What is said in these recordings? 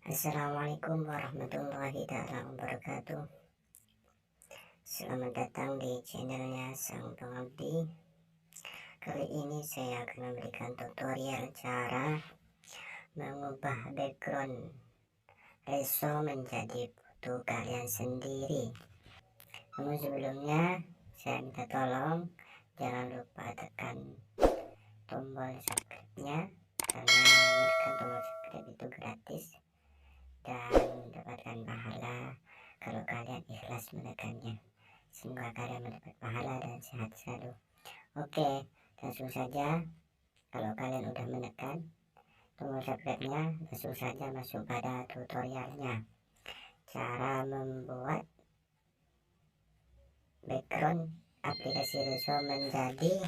Assalamualaikum warahmatullahi wabarakatuh. Selamat datang di channelnya sang pengabdi. Kali ini saya akan memberikan tutorial cara mengubah background resso menjadi foto kalian sendiri. Namun sebelumnya saya minta tolong jangan lupa tekan tombol subcrebnya, karena menekan tombol subscribe itu gratis dan mendapatkan pahala kalau kalian ikhlas menekannya. Semoga kalian mendapat pahala dan sehat selalu. Oke, langsung saja. Kalau kalian udah menekan tombol subscribe-nya, langsung saja masuk pada tutorialnya. Cara membuat background aplikasi resso menjadi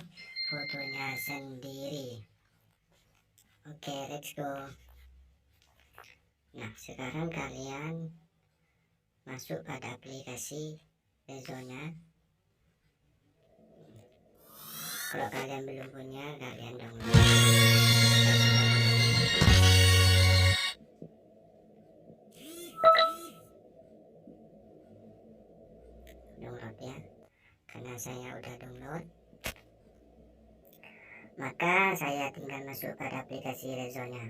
fotonya sendiri. Oke, let's go. Nah, sekarang kalian masuk pada aplikasi ressonya. Kalau kalian belum punya, kalian download ya, karena saya udah download, maka saya tinggal masuk pada aplikasi ressonya.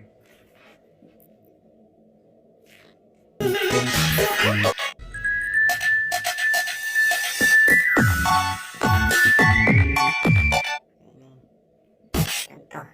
Contoh.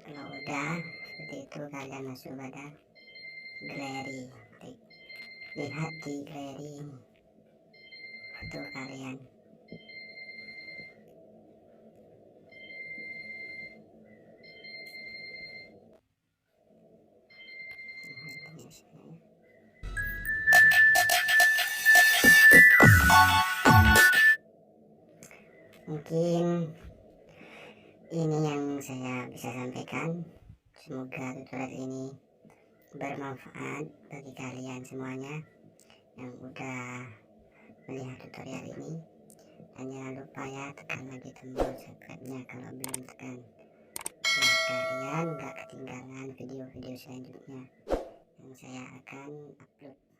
Kalau udah seperti itu, kalian masuk pada galeri. Lihat di galeri foto kalian. Mungkin ini yang saya bisa sampaikan. Semoga tutorial ini bermanfaat bagi kalian semuanya yang udah melihat tutorial ini. Dan jangan lupa ya, tekan lagi tombol subscribe-nya kalau belum tekan, biar kalian gak ketinggalan video-video selanjutnya yang saya akan upload.